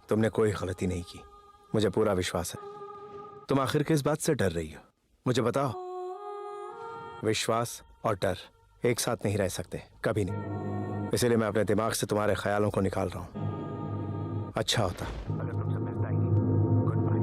तुमने कोई गलती नहीं की, मुझे पूरा विश्वास है। तुम आखिर किस बात से डर रही हो, मुझे बताओ। विश्वास और डर एक साथ नहीं रह सकते, कभी नहीं। इसलिए मैं अपने दिमाग से तुम्हारे ख्यालों को निकाल रहा हूं। अच्छा होता अगर तुमसे मिलता ही नहीं। Goodbye.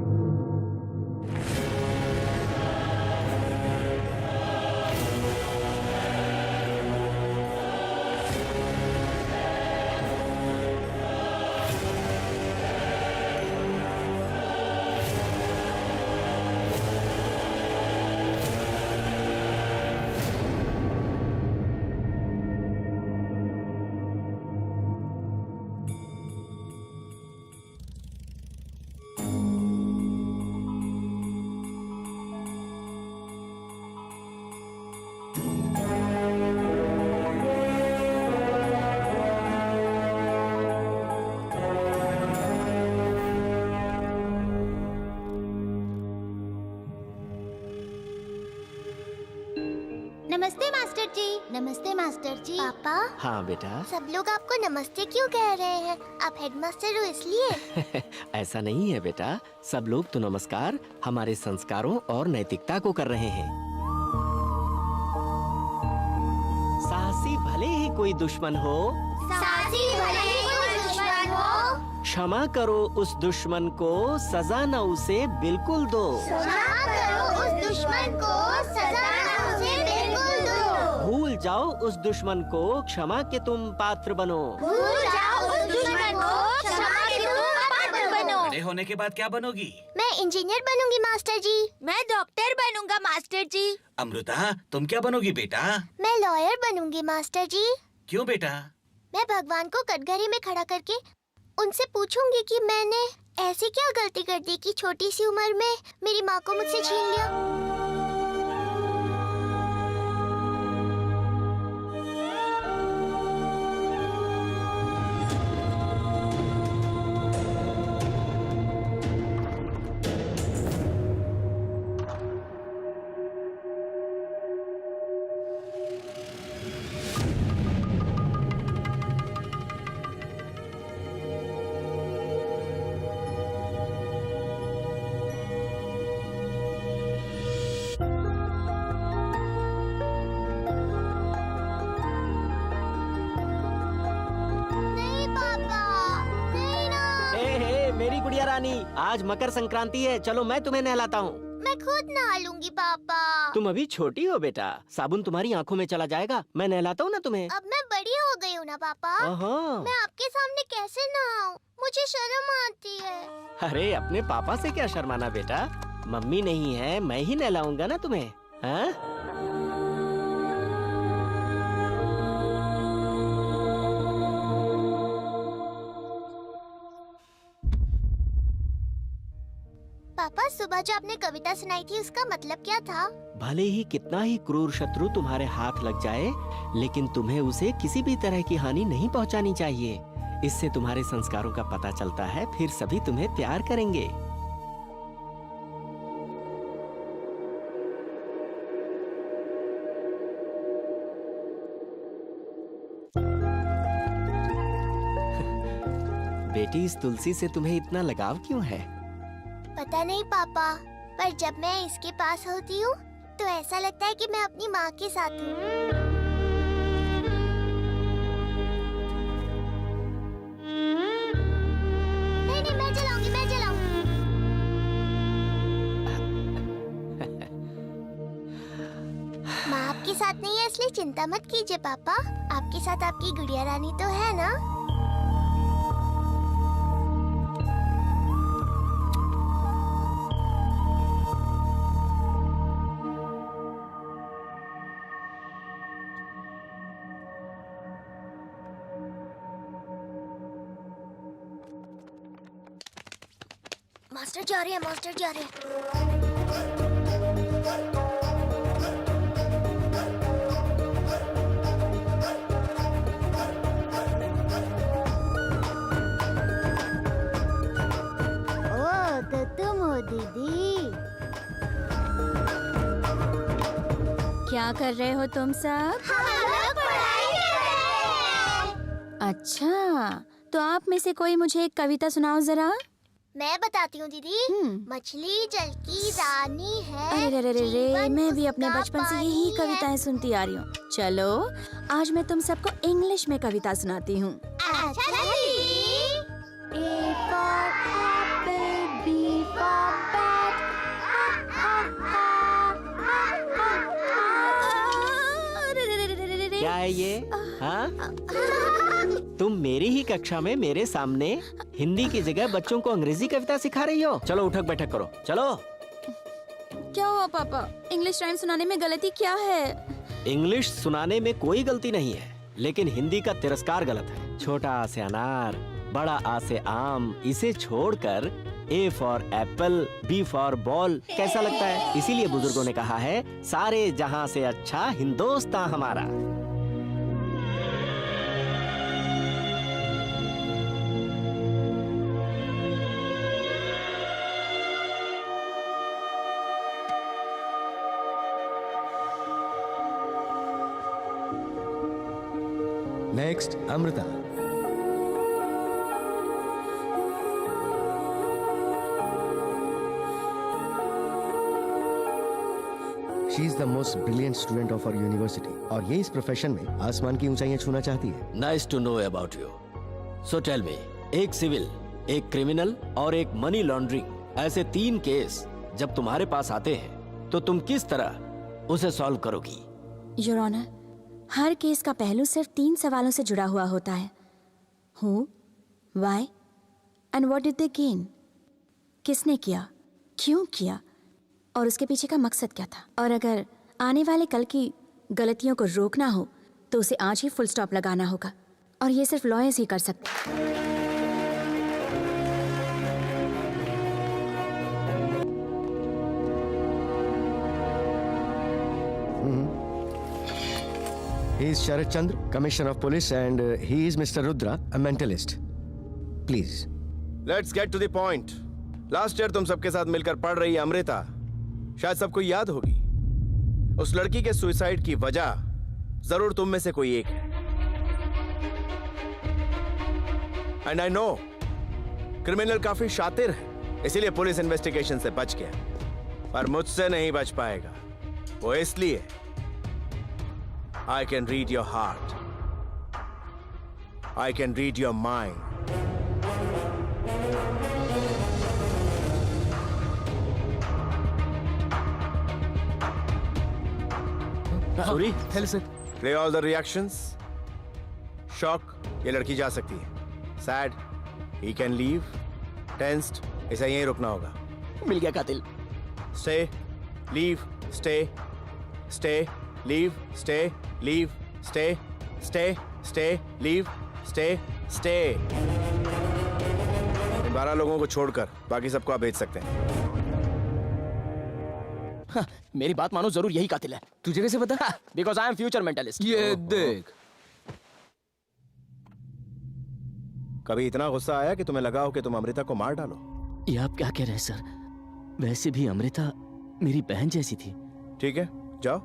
Namaste master ji. Namaste master जी। पापा, हाँ बेटा। सब लोग आपको नमस्ते क्यों कह रहे हैं? आप हेडमास्टर हो इसलिए? ऐसा नहीं है बेटा, सब लोग तो नमस्कार हमारे संस्कारों और नैतिकता को कर रहे हैं। साहसी भले ही कोई दुश्मन हो, साहसी भले ही कोई दुश्मन हो, क्षमा करो उस दुश्मन को, सजा न उसे बिल्कुल दो। क्षमा करो उस दुश्मन को, सजा न उसे बिल्कुल दो। भूल जाओ उस दुश्मन को, क्षमा के तुम पात्र बनो। भूल जाओ उस दुश्मन को, क्षमा के तुम पात्र बनो। बड़े होने के बाद क्या बनोगी? मैं इंजीनियर बनूंगी मास्टर जी। मैं डॉक्टर बनूंगा मास्टर जी। अमृता, तुम क्या बनोगी बेटा? मैं लॉयर बनूंगी मास्टर जी। क्यों बेटा? मैं भगवान को कटघरे में खड़ा करके उनसे पूछूंगी कि मैंने ऐसी क्या गलती कर दी कि छोटी सी उम्र में मेरी माँ को मुझसे छीन लिया। नहीं पापा, नहीं ना। हे मेरी गुड़िया रानी, आज मकर संक्रांति है, चलो मैं तुम्हें नहलाता हूँ। मैं खुद नहा लूंगी पापा। तुम अभी छोटी हो बेटा, साबुन तुम्हारी आँखों में चला जाएगा। मैं नहलाता हूँ ना तुम्हें। अब मैं बड़ी हो गई हूँ ना पापा। मैं आपके सामने कैसे नहाऊं? मुझे शर्म आती है। अरे अपने पापा से क्या शर्माना बेटा, मम्मी नहीं है, मैं ही नहलाऊंगा ना तुम्हें। हाँ? पापा, सुबह जो आपने कविता सुनाई थी उसका मतलब क्या था? भले ही कितना ही क्रूर शत्रु तुम्हारे हाथ लग जाए, लेकिन तुम्हें उसे किसी भी तरह की हानि नहीं पहुंचानी चाहिए। इससे तुम्हारे संस्कारों का पता चलता है, फिर सभी तुम्हें प्यार करेंगे। बेटी, इस तुलसी से तुम्हें इतना लगाव क्यों है? पता नहीं पापा, पर जब मैं इसके पास होती हूँ तो ऐसा लगता है कि मैं अपनी माँ के साथ हूँ। नहीं नहीं, मैं जलाऊंगी, मैं जलाऊंगी। माँ आपके साथ नहीं है इसलिए चिंता मत कीजिए पापा, आपके साथ आपकी गुड़िया रानी तो है ना। मास्टर जा रहे हैं, मास्टर जा रहे हैं। ओ, तो तुम हो दीदी। क्या कर रहे हो तुम सब? हम लोग पढ़ाई कर रहे हैं। अच्छा, तो आप में से कोई मुझे एक कविता सुनाओ जरा। मैं बताती हूँ दीदी। मछली जल की रानी है। अरे रे रे रे, जीवन मैं भी अपने उसका बचपन से पानी यही है। कविताएं सुनती आ रही हूँ। चलो आज मैं तुम सबको इंग्लिश में कविता सुनाती हूँ। अच्छा दीदी। A for apple, B for bat. क्या है ये? हाँ? तुम मेरी ही कक्षा में मेरे सामने हिंदी की जगह बच्चों को अंग्रेजी कविता सिखा रही हो? चलो उठक बैठक करो, चलो। क्या हुआ पापा? इंग्लिश राइम सुनाने में गलती क्या है? इंग्लिश सुनाने में कोई गलती नहीं है, लेकिन हिंदी का तिरस्कार गलत है। छोटा आ से अनार, बड़ा आ से आम, इसे छोड़कर A for Apple, B for ball कैसा लगता है? इसीलिए बुजुर्गों ने कहा है, सारे जहां से अच्छा हिंदुस्तान हमारा। Next Amrita. She is the most brilliant student of our university और ये इस प्रोफेशन में आसमान की ऊंचाइयां छूना चाहती है। Nice to know about you. So tell me, एक सिविल, एक क्रिमिनल और एक मनी लॉन्ड्रिंग, ऐसे 3 केस जब तुम्हारे पास आते हैं तो तुम किस तरह उसे सॉल्व करोगी? योर ऑनर, हर केस का पहलू सिर्फ 3 सवालों से जुड़ा हुआ होता है। Who, why and what did they gain. किसने किया, क्यों किया और उसके पीछे का मकसद क्या था। और अगर आने वाले कल की गलतियों को रोकना हो तो उसे आज ही फुल स्टॉप लगाना होगा और ये सिर्फ लॉयर्स ही कर सकते। He is Sharat Chandra, Commissioner of Police, and he is Mr. Rudra, a mentalist. Please. Let's get to the point. Last year तुम सबके साथ मिलकर पढ़ रही अमृता शायद सबको याद होगी। उस लड़की के सुसाइड की वजह जरूर तुम में से कोई एक है। एंड आई नो क्रिमिनल काफी शातिर है, इसीलिए पुलिस इन्वेस्टिगेशन से बच गया, पर मुझसे नहीं बच पाएगा। वो इसलिए I can read your heart. I can read your mind. Sorry? Hello, sir. Play all the reactions. Shock, ये लड़की जा सकती है। Sad, he can leave. Tensed, इसे यहीं रुकना होगा। मिल गया कातिल। Stay, leave, stay, stay, leave, stay, leave, stay, stay, stay, leave, stay, stay. इन 12 लोगों को छोड़कर बाकी सबको आप भेज सकते हैं। हाँ, मेरी बात मानो, जरूर यही कातिल है। तुझे कैसे पता? Because I am future mentalist. ये देख, कभी इतना गुस्सा आया कि तुम्हें लगा हो कि तुम अमृता को मार डालो? ये आप क्या कह रहे हैं सर? वैसे भी अमृता मेरी बहन जैसी थी। ठीक है, जाओ।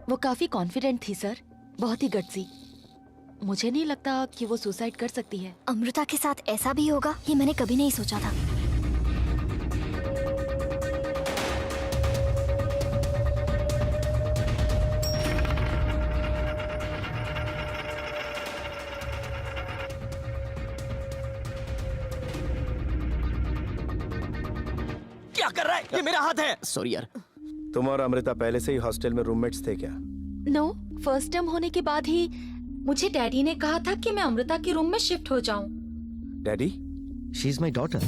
वो काफी कॉन्फिडेंट थी सर, बहुत ही गट्सी। मुझे नहीं लगता कि वो सुसाइड कर सकती है। अमृता के साथ ऐसा भी होगा ये मैंने कभी नहीं सोचा था। क्या कर रहा है? ये मेरा हाथ है। सॉरी यार। तुम और अमृता पहले से ही हॉस्टल में रूममेट्स थे क्या? नो, फर्स्ट टर्म होने के बाद ही मुझे डैडी ने कहा था कि मैं अमृता के रूम में शिफ्ट हो जाऊं। Daddy? She is my daughter.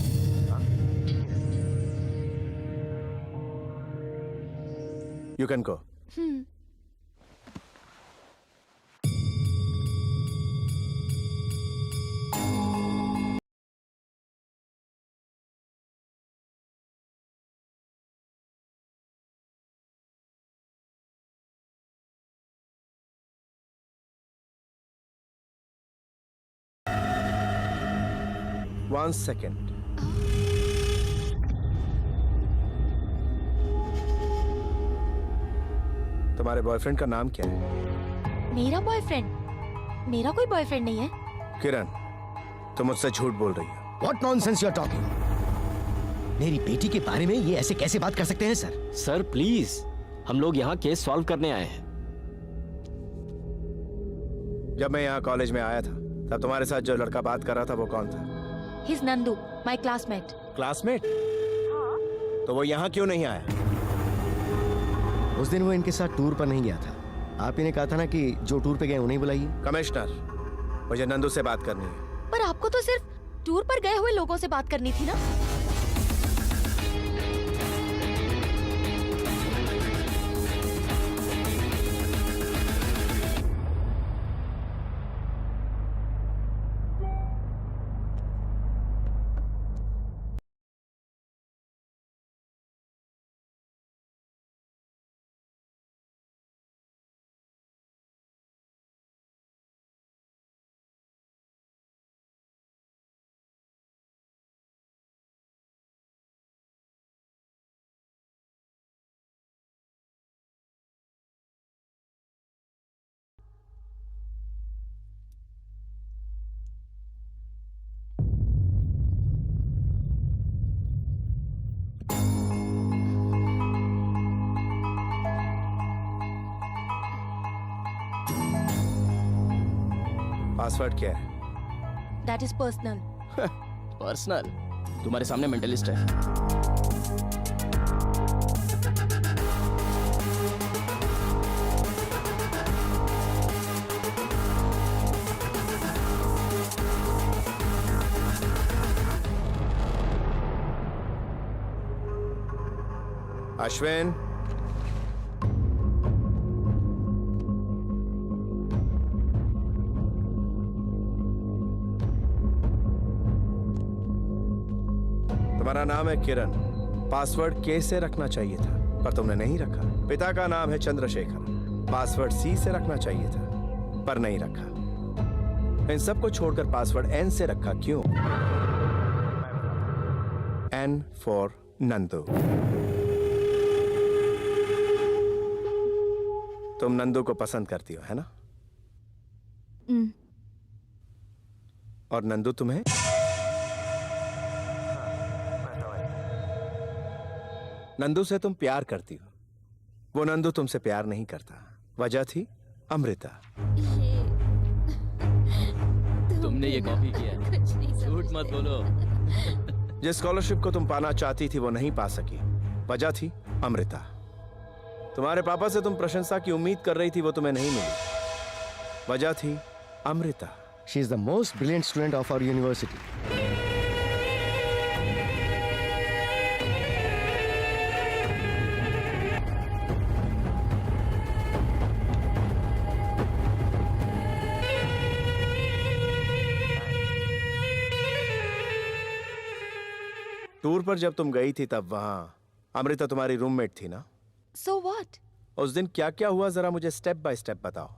You can go. One second. तुम्हारे बॉयफ्रेंड का नाम क्या है? मेरा बॉयफ्रेंड? मेरा कोई बॉयफ्रेंड नहीं है। किरण, तुम मुझसे झूठ बोल रही हो। What nonsense you're talking? मेरी बेटी के बारे में ये ऐसे कैसे बात कर सकते हैं सर? सर प्लीज, हम लोग यहाँ केस सॉल्व करने आए हैं। जब मैं यहाँ कॉलेज में आया था तब तुम्हारे साथ जो लड़का बात कर रहा था वो कौन था? He's Nandu, my classmate. Classmate? तो वो यहाँ क्यों नहीं आया? उस दिन वो इनके साथ टूर पर नहीं गया था। आप ही ने कहा था ना कि जो टूर पे गए उन्हें बुलाइए। कमिश्नर, मुझे नंदू से बात करनी है। पर आपको तो सिर्फ टूर पर गए हुए लोगों से बात करनी थी ना। पासवर्ड क्या है? That is personal. पर्सनल? तुम्हारे सामने मेंटलिस्ट है। अश्विन, तुम्हारा नाम है किरण। पासवर्ड के से रखना चाहिए था पर तुमने नहीं रखा। पिता का नाम है चंद्रशेखर। पासवर्ड सी से रखना चाहिए था पर नहीं रखा। इन सबको छोड़कर पासवर्ड एन से रखा क्यों? N for Nandu. तुम नंदू को पसंद करती हो, है ना? और नंदू तुम्हें? नंदू से तुम प्यार करती हो। वो नंदू तुमसे प्यार नहीं करता। वजह थी अमृता। तुमने ये कॉपी किया है। झूठ मत बोलो। जिस स्कॉलरशिप को तुम पाना चाहती थी वो नहीं पा सकी। वजह थी अमृता। तुम्हारे पापा से तुम प्रशंसा की उम्मीद कर रही थी, वो तुम्हें नहीं मिली। वजह थी Amrita. She is the most brilliant student of our university. Tour पर जब तुम गई थी तब वहां अमृता तुम्हारी रूममेट थी ना? So what? उस दिन क्या क्या हुआ जरा मुझे स्टेप बाय स्टेप बताओ।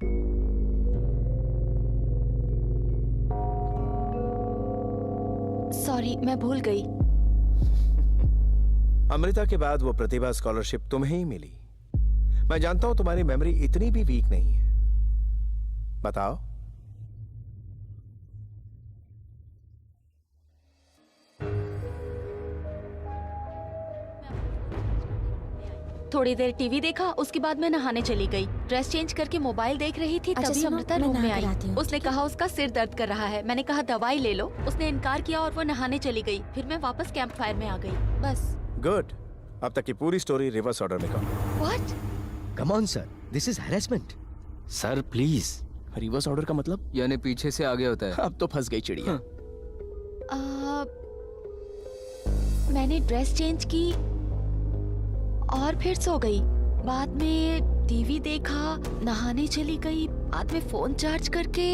सॉरी, मैं भूल गई। अमृता के बाद वो प्रतिभा स्कॉलरशिप तुम्हें ही मिली। मैं जानता हूं तुम्हारी मेमोरी इतनी भी वीक नहीं है। बताओ। थोड़ी देर टीवी देखा, उसके बाद मैं नहाने चली गई। ड्रेस चेंज करके मोबाइल देख रही थी, अच्छा तभी सुनो, अमृता मैं रूम में नहा कर आई। आती हूँ, उसने ठीक है? कहा उसका सिर दर्द कर रहा है। मैंने कहा दवाई ले लो। उसने इनकार किया और वो नहाने चली गई। फिर मैं वापस कैंप फायर में आ गई। बस। गुड। अब तक की पूरी स्टोरी रिवर्स ऑर्डर में कहो। What? Come on, sir. This is harassment. Sir please. Reverse order का मतलब? यानी पीछे से आगे होता है। अब तो फंस गई चिड़िया। मैंने ड्रेस चेंज की और फिर सो गई। बाद में टीवी देखा, नहाने चली गई, बाद में फोन चार्ज करके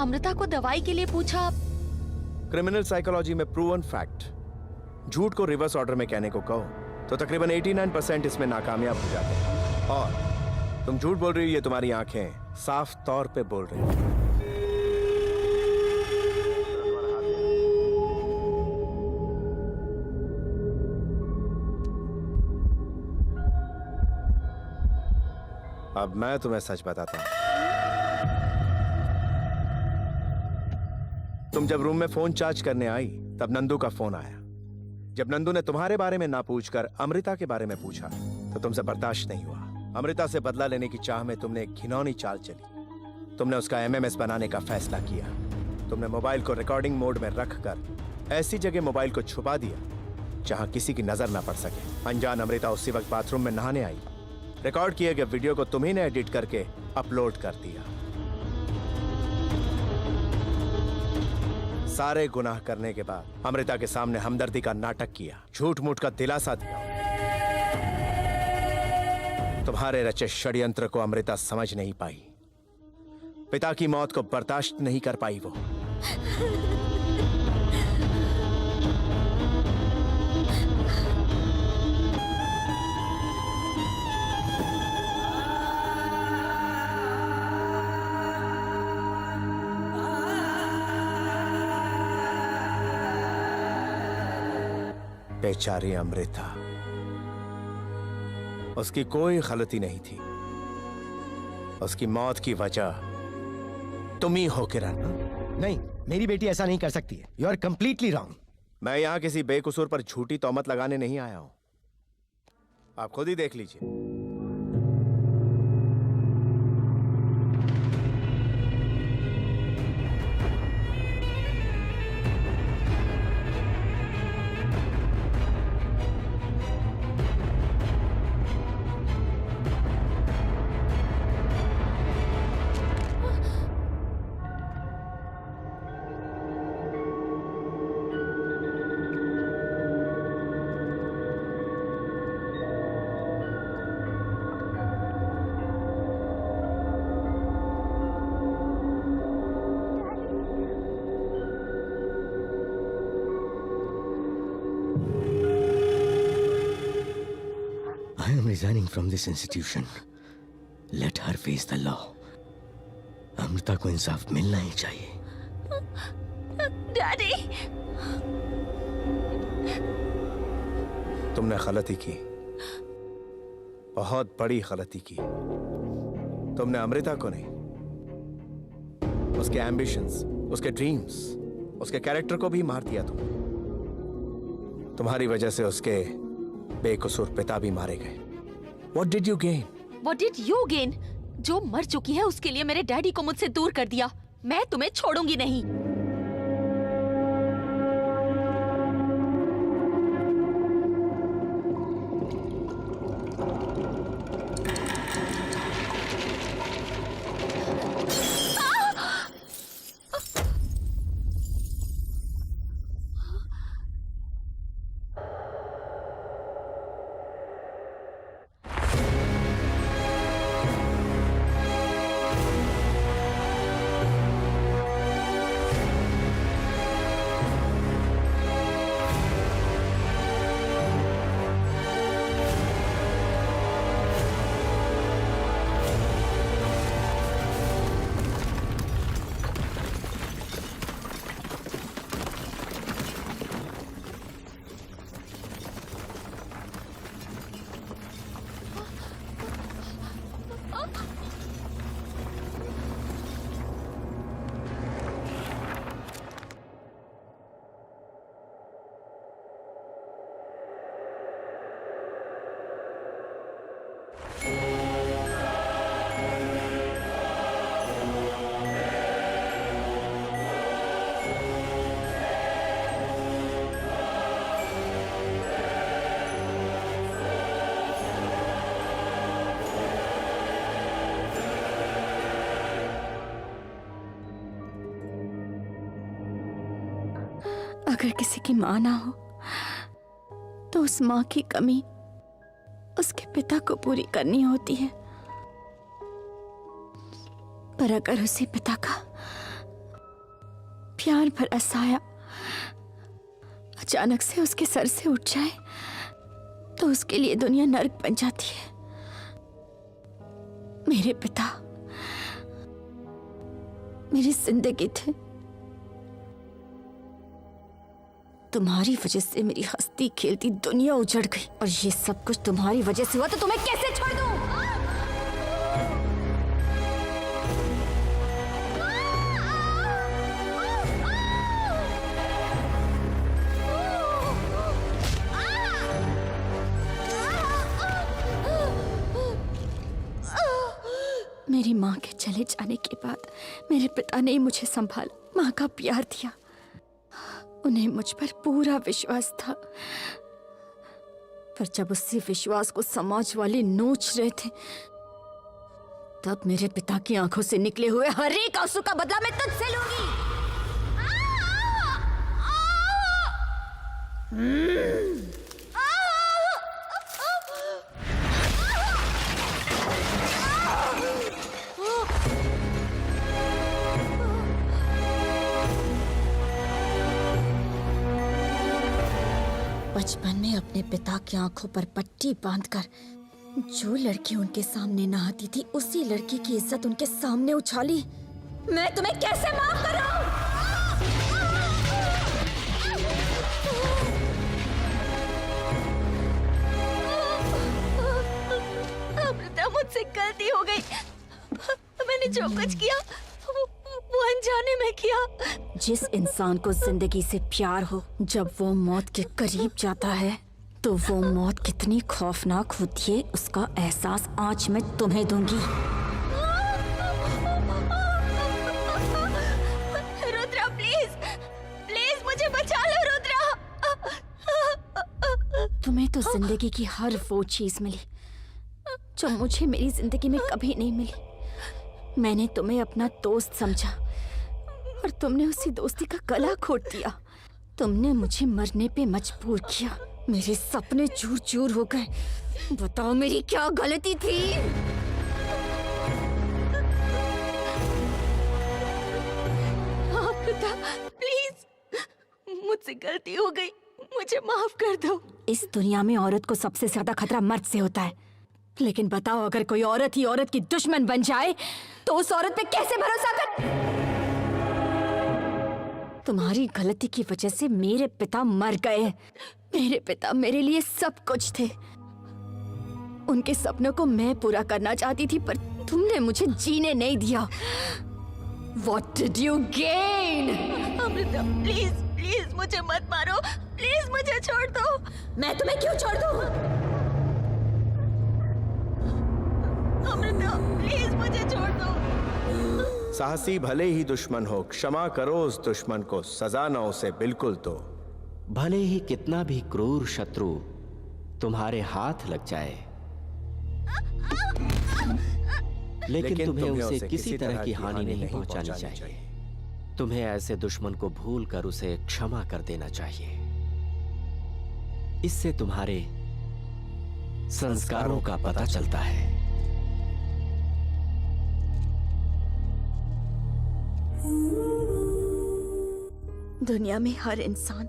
अमृता को दवाई के लिए पूछा। क्रिमिनल साइकोलॉजी में प्रूवन फैक्ट, झूठ को रिवर्स ऑर्डर में कहने को कहो तो तकरीबन 89% इसमें नाकामयाब हो जाते हैं। और तुम झूठ बोल रही हो, ये तुम्हारी आंखें साफ तौर पे बोल रही हैं। अब मैं तुम्हें सच बताता हूं। तुम जब रूम में फोन चार्ज करने आई तब नंदू का फोन आया। जब नंदू ने तुम्हारे बारे में ना पूछकर अमृता के बारे में पूछा तो तुमसे बर्दाश्त नहीं हुआ। अमृता से बदला लेने की चाह में तुमने एक घिनौनी चाल चली। तुमने उसका एमएमएस बनाने का फैसला किया। तुमने मोबाइल को रिकॉर्डिंग मोड में रखकर ऐसी जगह मोबाइल को छुपा दिया जहां किसी की नजर ना पड़ सके। अनजान अमृता उसी वक्त बाथरूम में नहाने आई। रिकॉर्ड किए गए वीडियो को तुम्ही ने एडिट करके अपलोड कर दिया। सारे गुनाह करने के बाद अमृता के सामने हमदर्दी का नाटक किया, झूठ मूठ का दिलासा दिया। तुम्हारे रचे षड्यंत्र को अमृता समझ नहीं पाई। पिता की मौत को बर्दाश्त नहीं कर पाई वो। बेचारी अमृता, उसकी कोई गलती नहीं थी। उसकी मौत की वजह तुम ही हो किरण। नहीं, मेरी बेटी ऐसा नहीं कर सकती है। You are completely wrong. मैं यहां किसी बेकसूर पर झूठी तौमत लगाने नहीं आया हूं। आप खुद ही देख लीजिए। I am resigning from this institution. Let her face the law. Amrita को इंसाफ मिलना ही चाहिए। डैडी, तुमने गलती की, बहुत बड़ी गलती की। तुमने अमृता को नहीं, उसके एम्बिशंस, उसके ड्रीम्स, उसके कैरेक्टर को भी मार दिया। तुम्हारी वजह से उसके बेकसूर पिता भी मारे गए। What did you gain? What did you gain? जो मर चुकी है उसके लिए मेरे डैडी को मुझसे दूर कर दिया। मैं तुम्हें छोड़ूंगी नहीं। अगर किसी की माँ ना हो तो उस माँ की कमी उसके पिता को पूरी करनी होती है। पर अगर उसी पिता का प्यार भरा साया अचानक से उसके सर से उठ जाए तो उसके लिए दुनिया नर्क बन जाती है। मेरे पिता मेरी जिंदगी थे। तुम्हारी वजह से मेरी हंसती खेलती दुनिया उजड़ गई और ये सब कुछ तुम्हारी वजह से हुआ, तो तुम्हें कैसे छोड़ दूं? मेरी माँ के चले जाने के बाद मेरे पिता ने ही मुझे संभाला, माँ का प्यार दिया। उन्हें मुझ पर पूरा विश्वास था, पर जब उसी विश्वास को समाज वाले नोच रहे थे, तब मेरे पिता की आंखों से निकले हुए हर एक आंसू का बदला मैं तुझसे लूंगी। बचपन में अपने पिता की आंखों पर पट्टी बांधकर जो लड़की उनके सामने नहाती थी, उसी लड़की की इज्जत उनके सामने उछाली। मैं तुम्हें कैसे माफ करूं? अमृता, मुझसे गलती हो गई। मैंने जो कुछ किया वो अनजाने में किया। जिस इंसान को जिंदगी से प्यार हो, जब वो मौत के करीब जाता है तो वो मौत कितनी खौफनाक होती है, उसका एहसास आज मैं तुम्हें दूंगी। रुद्रा, प्लीज प्लीज मुझे बचा लो। रुद्रा, तुम्हें तो जिंदगी की हर वो चीज मिली जो मुझे मेरी जिंदगी में कभी नहीं मिली। मैंने तुम्हें अपना दोस्त समझा और तुमने उसी दोस्ती का गला घोट दिया। तुमने मुझे मरने पे मजबूर किया, मेरे सपने चूर चूर हो गए। बताओ मेरी क्या गलती थी? अमृता, प्लीज मुझसे गलती हो गई, मुझे माफ कर दो। इस दुनिया में औरत को सबसे ज्यादा खतरा मर्द से होता है, लेकिन बताओ अगर कोई औरत ही औरत की दुश्मन बन जाए तो उस औरत पे कैसे भरोसा कर? तुम्हारी गलती की वजह से मेरे पिता मर गए। मेरे पिता मेरे लिए सब कुछ थे। उनके सपनों को मैं पूरा करना चाहती थी, पर तुमने मुझे जीने नहीं दिया। What did you gain? Amrita, please please मुझे मत मारो, प्लीज मुझे छोड़ दो। मैं तुम्हें क्यों छोड़ दूं? अमृता, प्लीज मुझे छोड़ दो। साहसी भले ही दुश्मन हो, क्षमा करो उस दुश्मन को, सजा न उसे बिल्कुल तो। भले ही कितना भी क्रूर शत्रु तुम्हारे हाथ लग जाए, लेकिन तुम्हें उसे किसी तरह की हानि नहीं पहुंचानी चाहिए। तुम्हें ऐसे दुश्मन को भूलकर उसे क्षमा कर देना चाहिए। इससे तुम्हारे संस्कारों का पता चलता है। दुनिया में हर इंसान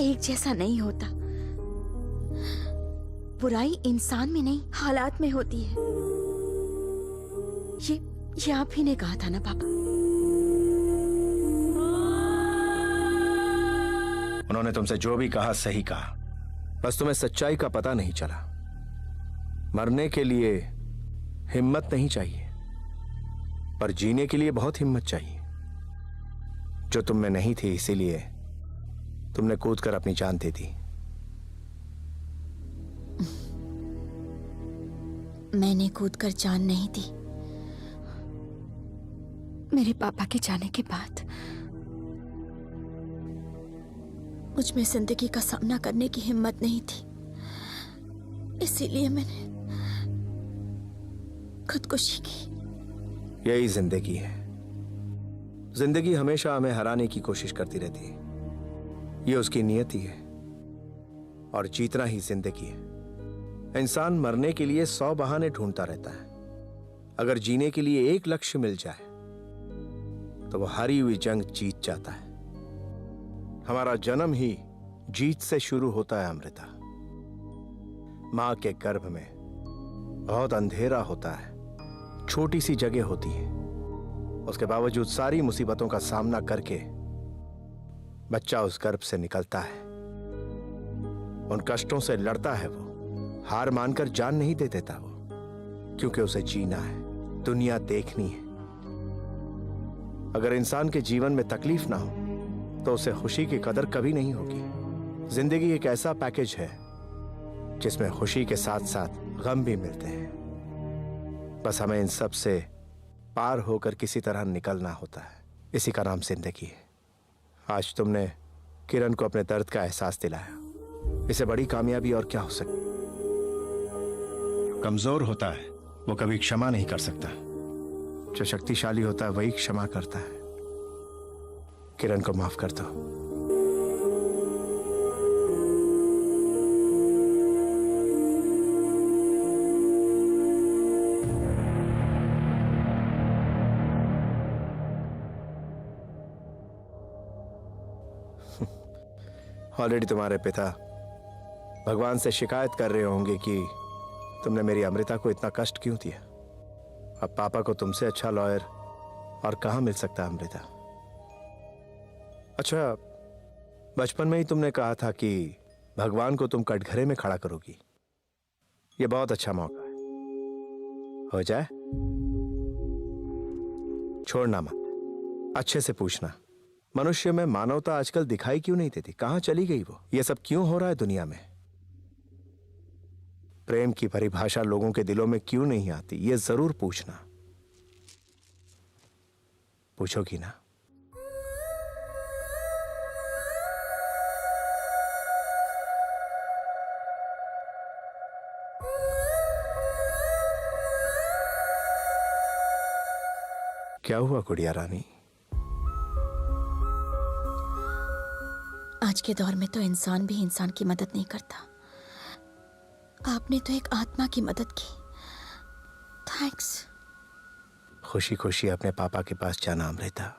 एक जैसा नहीं होता। बुराई इंसान में नहीं, हालात में होती है। ये आप ही ने कहा था ना पापा? उन्होंने तुमसे जो भी कहा सही कहा, बस तुम्हें सच्चाई का पता नहीं चला। मरने के लिए हिम्मत नहीं चाहिए, पर जीने के लिए बहुत हिम्मत चाहिए, जो तुम में नहीं थी। इसीलिए तुमने कूदकर अपनी जान दे दी। मैंने कूदकर जान नहीं दी। मेरे पापा के जाने के बाद मुझ में जिंदगी का सामना करने की हिम्मत नहीं थी, इसीलिए मैंने खुदकुशी की। यही जिंदगी है। जिंदगी हमेशा हमें हराने की कोशिश करती रहती है, ये उसकी नियति है, और जीतना ही जिंदगी है। इंसान मरने के लिए 100 बहाने ढूंढता रहता है। अगर जीने के लिए एक लक्ष्य मिल जाए तो वो हारी हुई जंग जीत जाता है। हमारा जन्म ही जीत से शुरू होता है अमृता। मां के गर्भ में बहुत अंधेरा होता है, छोटी सी जगह होती है। उसके बावजूद सारी मुसीबतों का सामना करके बच्चा उस गर्भ से निकलता है। उन कष्टों से लड़ता है, वो हार मानकर जान नहीं दे देता वो, क्योंकि उसे जीना है, दुनिया देखनी है। अगर इंसान के जीवन में तकलीफ ना हो तो उसे खुशी की कदर कभी नहीं होगी। जिंदगी एक ऐसा पैकेज है जिसमें खुशी के साथ साथ गम भी मिलते हैं। बस हमें इन सब से पार होकर किसी तरह निकलना होता है। इसी का नाम जिंदगी है। आज तुमने किरण को अपने दर्द का एहसास दिलाया। इससे बड़ी कामयाबी और क्या हो सकती। कमजोर होता है वो कभी क्षमा नहीं कर सकता। जो शक्तिशाली होता है वही क्षमा करता है। किरण को माफ कर दो। ऑलरेडी तुम्हारे पिता भगवान से शिकायत कर रहे होंगे कि तुमने मेरी अमृता को इतना कष्ट क्यों दिया। अब पापा को तुमसे अच्छा लॉयर और कहां मिल सकता है अमृता। अच्छा, बचपन में ही तुमने कहा था कि भगवान को तुम कटघरे में खड़ा करोगी। यह बहुत अच्छा मौका है। हो जाए? छोड़ना मत, अच्छे से पूछना। मनुष्य में मानवता आजकल दिखाई क्यों नहीं देती? कहां चली गई वो? ये सब क्यों हो रहा है दुनिया में? प्रेम की परिभाषा लोगों के दिलों में क्यों नहीं आती? ये जरूर पूछना। पूछोगी ना? क्या हुआ गुड़िया रानी? आज के दौर में तो इंसान भी इंसान की मदद नहीं करता। आपने तो एक आत्मा की मदद की। थैंक्स। खुशी खुशी अपने पापा के पास जाना अमृता।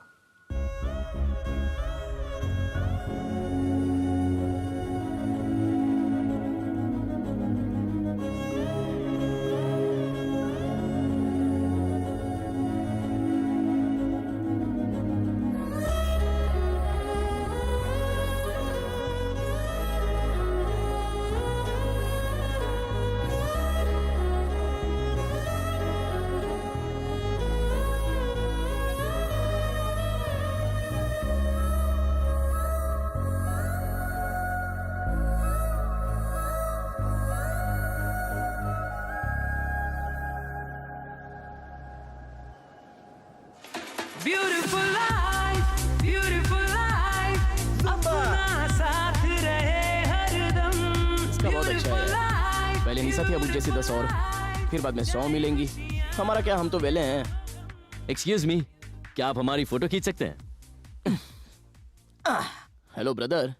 ब्यूटीफुल लाइफ अपना साथ रहे हरदम। इसका बहुत अच्छा है। पहले निशा थी, अब जैसी 10 और, फिर बाद में 100 मिलेंगी। हमारा क्या, हम तो वेले हैं। एक्सक्यूज मी, क्या आप हमारी फोटो खींच सकते हैं? Hello brother,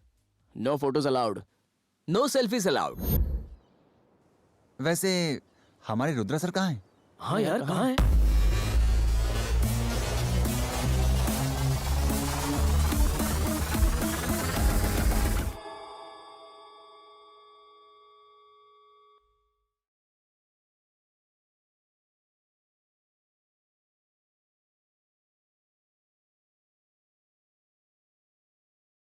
no photos allowed, no selfies allowed. वैसे हमारे रुद्रा सर कहाँ हैं? हाँ यार, कहाँ है?